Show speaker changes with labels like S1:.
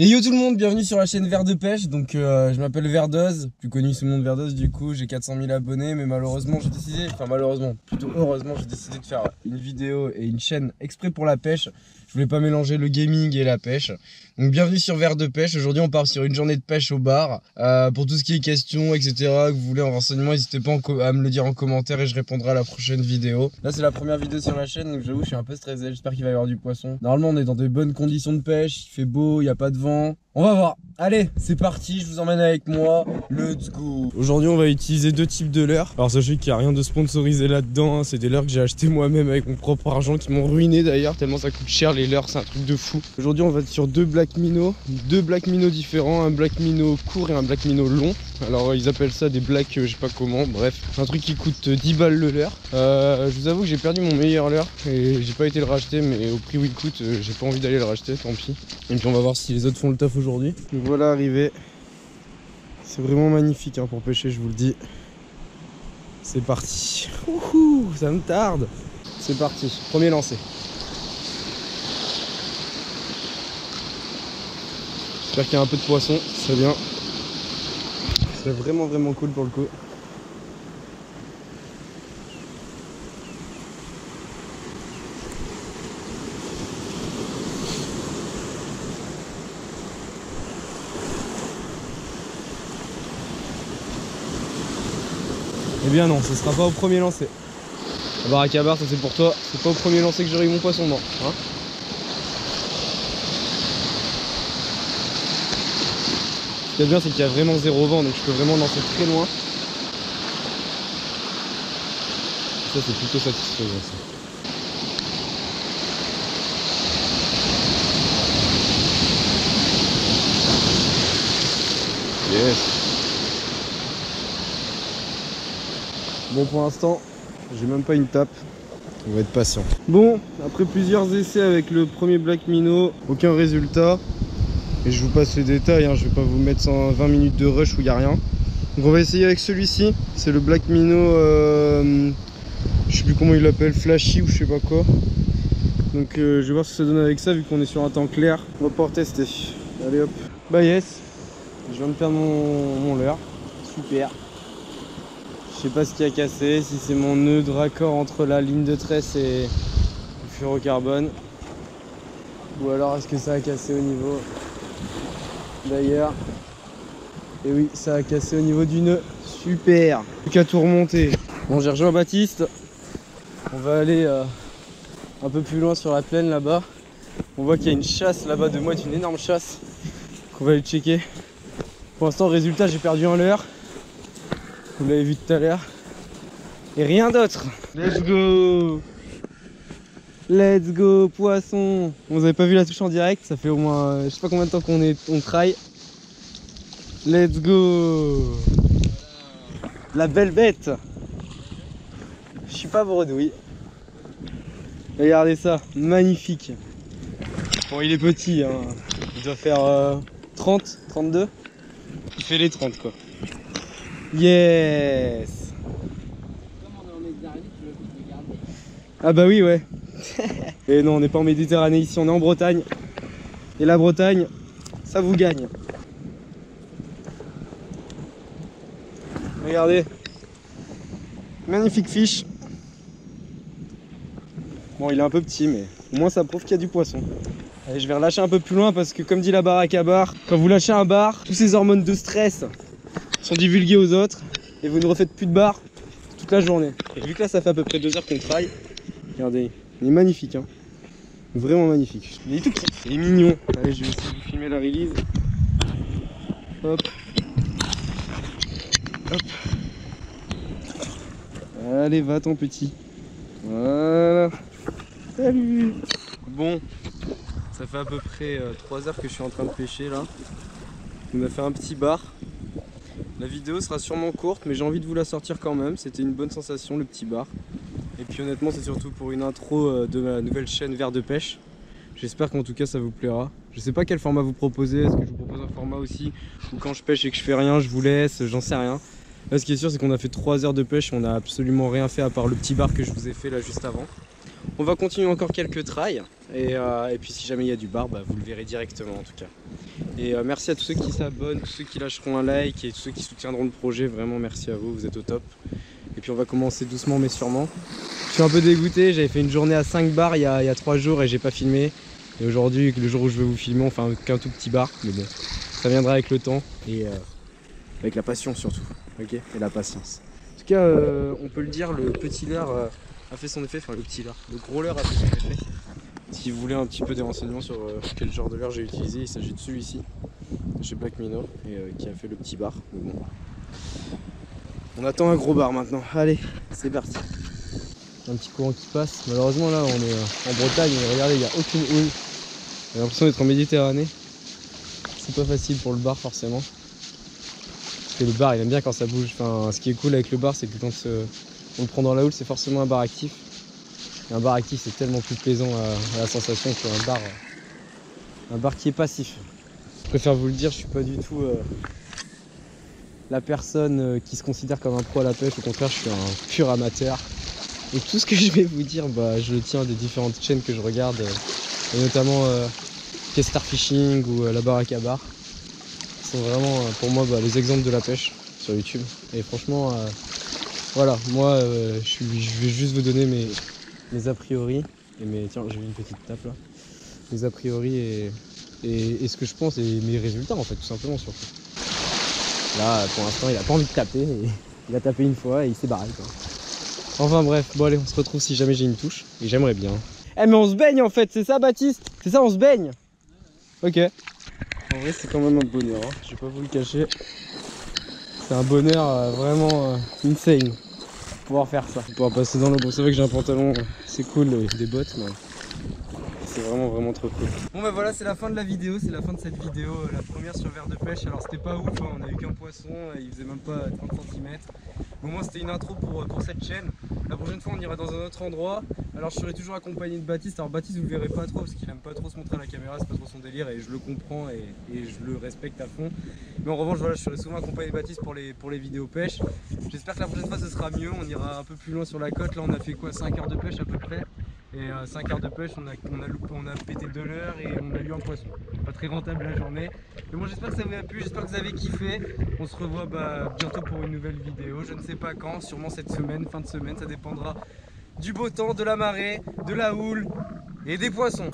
S1: Et yo tout le monde, bienvenue sur la chaîne Ver de Pêche. Donc je m'appelle Verdoz, plus connu sous le nom de Verdoz du coup, j'ai 400 000 abonnés, mais malheureusement j'ai décidé, plutôt heureusement j'ai décidé de faire une vidéo et une chaîne exprès pour la pêche. Je voulais pas mélanger le gaming et la pêche. Donc bienvenue sur Ver de Pêche. Aujourd'hui on part sur une journée de pêche au bar. Pour tout ce qui est questions, etc. que vous voulez en renseignement, n'hésitez pas à me le dire en commentaire et je répondrai à la prochaine vidéo. Là c'est la première vidéo sur la chaîne, donc j'avoue je suis un peu stressé, j'espère qu'il va y avoir du poisson. Normalement on est dans de bonnes conditions de pêche, il fait beau, il n'y a pas de vent. On va voir. Allez, c'est parti, je vous emmène avec moi. Let's go. Aujourd'hui, on va utiliser deux types de leurres. Alors sachez qu'il n'y a rien de sponsorisé là-dedans, hein. C'est des leurres que j'ai acheté moi-même avec mon propre argent, qui m'ont ruiné d'ailleurs, tellement ça coûte cher les leurres, c'est un truc de fou. Aujourd'hui, on va être sur deux black minnows différents, un black minnow court et un black minnow long. Alors ils appellent ça des black, je sais pas comment, bref, un truc qui coûte 10 balles le leurre. Je vous avoue que j'ai perdu mon meilleur leurre et j'ai pas été le racheter, mais au prix où il coûte, j'ai pas envie d'aller le racheter, tant pis. Et puis on va voir si les autres font le taf aujourd'hui. Donc voilà arrivé. C'est vraiment magnifique hein, pour pêcher, je vous le dis. C'est parti. Ouhou, ça me tarde. C'est parti, premier lancé. J'espère qu'il y a un peu de poisson, c'est bien. C'est vraiment cool pour le coup. Eh bien non, ce sera pas au premier lancer. La baraque à bar, ça c'est pour toi. C'est pas au premier lancer que j'aurai eu mon poisson, non. Hein, ce qui est bien, c'est qu'il y a vraiment zéro vent, donc je peux vraiment lancer très loin. Ça c'est plutôt satisfaisant ça. Yes. Bon, pour l'instant, j'ai même pas une tape. On va être patient. Bon, après plusieurs essais avec le premier black minnow, aucun résultat. Et je vous passe les détails, hein. Je vais pas vous mettre 120 minutes de rush où il n'y a rien. Donc on va essayer avec celui-ci. C'est le black minnow, je sais plus comment il l'appelle, flashy ou je sais pas quoi. Donc je vais voir ce que ça donne avec ça vu qu'on est sur un temps clair. On va pouvoir tester. Allez hop. Bah yes, je viens de perdre mon leurre. Super. Je sais pas ce qui a cassé, si c'est mon nœud de raccord entre la ligne de tresse et le fluorocarbone, ou alors est-ce que ça a cassé au niveau d'ailleurs. Et oui, ça a cassé au niveau du nœud. Super. Plus qu'à tout remonter. Bon, j'ai rejoint Baptiste. On va aller un peu plus loin sur la plaine là-bas. On voit qu'il y a une chasse là-bas de mouettes, une énorme chasse qu'on va aller checker. Pour l'instant, résultat, j'ai perdu un leurre. Vous l'avez vu tout à l'heure. Et rien d'autre. Let's go. Let's go, poisson. Vous avez pas vu la touche en direct. Ça fait au moins, je sais pas combien de temps qu'on try. Let's go. La belle bête. Je suis pas bredouille. Regardez ça, magnifique. Bon, il est petit, hein. Il doit faire 30, 32. Il fait les 30 quoi. Yes.
S2: Comme on est en Méditerranée, tu veux que je regarde.
S1: Ah bah oui ouais. Et non, on n'est pas en Méditerranée ici, on est en Bretagne. Et la Bretagne, ça vous gagne. Regardez. Magnifique fiche. Bon, il est un peu petit, mais au moins ça prouve qu'il y a du poisson. Allez, je vais relâcher un peu plus loin parce que comme dit la baraque à bar, quand vous lâchez un bar, tous ces hormones de stress sont divulgués aux autres et vous ne refaites plus de bar toute la journée. Et vu que là ça fait à peu près 2 heures qu'on travaille, regardez, il est magnifique hein. Vraiment magnifique. Il est tout petit, il est mignon. Allez, je vais essayer de vous filmer la release. Hop. Hop. Allez, va-t'en petit. Voilà. Salut. Bon, ça fait à peu près 3 heures que je suis en train de pêcher là. On a fait un petit bar. La vidéo sera sûrement courte, mais j'ai envie de vous la sortir quand même. C'était une bonne sensation, le petit bar. Et puis honnêtement, c'est surtout pour une intro de ma nouvelle chaîne Ver de Pêche. J'espère qu'en tout cas ça vous plaira. Je sais pas quel format vous proposez. Est-ce que je vous propose un format aussi où quand je pêche et que je fais rien, je vous laisse, j'en sais rien. Là, ce qui est sûr, c'est qu'on a fait 3 heures de pêche. On n'a absolument rien fait à part le petit bar que je vous ai fait là juste avant. On va continuer encore quelques trails et puis si jamais il y a du bar, bah, vous le verrez directement en tout cas. Et merci à tous ceux qui s'abonnent, tous ceux qui lâcheront un like et tous ceux qui soutiendront le projet, vraiment merci à vous, vous êtes au top. Et puis on va commencer doucement mais sûrement. Je suis un peu dégoûté, j'avais fait une journée à 5 bars il y a 3 jours et j'ai pas filmé. Et aujourd'hui, le jour où je vais vous filmer, on fait qu'un tout petit bar, mais bon, ça viendra avec le temps et avec la passion surtout, ok, et la patience. En tout cas, on peut le dire, le petit leurre a fait son effet, enfin le petit leurre, le gros leurre a fait son effet. Si vous voulez un petit peu des renseignements sur quel genre de leurre j'ai utilisé, il s'agit de celui-ci, chez Black Minnow, et qui a fait le petit bar. Mais bon. On attend un gros bar maintenant, allez, c'est parti. Un petit courant qui passe, malheureusement là on est en Bretagne, et regardez, il n'y a aucune houle. J'ai l'impression d'être en Méditerranée. C'est pas facile pour le bar forcément. Parce que le bar il aime bien quand ça bouge. Enfin, ce qui est cool avec le bar, c'est que quand on le prend dans la houle, c'est forcément un bar actif. Et un bar actif, c'est tellement plus plaisant à la sensation qu'un bar qui est passif. Je préfère vous le dire, je suis pas du tout la personne qui se considère comme un pro à la pêche. Au contraire, je suis un pur amateur. Et tout ce que je vais vous dire, bah, je le tiens des différentes chaînes que je regarde, et notamment Star Fishing ou la Baraque à Bar. Ils sont vraiment pour moi les exemples de la pêche sur YouTube. Et franchement, voilà, moi je vais juste vous donner mes a priori. Tiens, j'ai eu une petite tape là. Mes a priori et ce que je pense et mes résultats en fait, tout simplement surtout. Là, pour l'instant, il a pas envie de taper. Et il a tapé une fois et il s'est barré quoi. Enfin bref, bon allez, on se retrouve si jamais j'ai une touche. Et j'aimerais bien. Eh mais on se baigne en fait, c'est ça Baptiste? C'est ça, on se baigne? Ok. En vrai c'est quand même un bonheur, hein. Je vais pas vous le cacher. C'est un bonheur vraiment insane. Pouvoir faire ça. Pouvoir passer dans l'eau. Bon c'est vrai que j'ai un pantalon, c'est cool, des bottes, mais c'est vraiment trop cool. Bon bah voilà, c'est la fin de la vidéo, c'est la fin de cette vidéo, la première sur verre de pêche. Alors c'était pas ouf, hein. On a eu qu'un poisson, il faisait même pas 30 cm. Au moins c'était une intro pour cette chaîne. La prochaine fois on ira dans un autre endroit. Alors je serai toujours accompagné de Baptiste. Alors Baptiste vous le verrez pas trop parce qu'il aime pas trop se montrer à la caméra, c'est pas trop son délire et je le comprends et je le respecte à fond. Mais en revanche voilà, je serai souvent accompagné de Baptiste pour les vidéos pêche. J'espère que la prochaine fois ce sera mieux, on ira un peu plus loin sur la côte. Là on a fait quoi, 5 heures de pêche à peu près. Et 5 heures de pêche, on a pété 2 leurres et on a eu un poisson. Pas très rentable la journée. Mais bon, j'espère que ça vous a plu, j'espère que vous avez kiffé. On se revoit bientôt pour une nouvelle vidéo. Je ne sais pas quand, sûrement cette semaine, fin de semaine. Ça dépendra du beau temps, de la marée, de la houle et des poissons.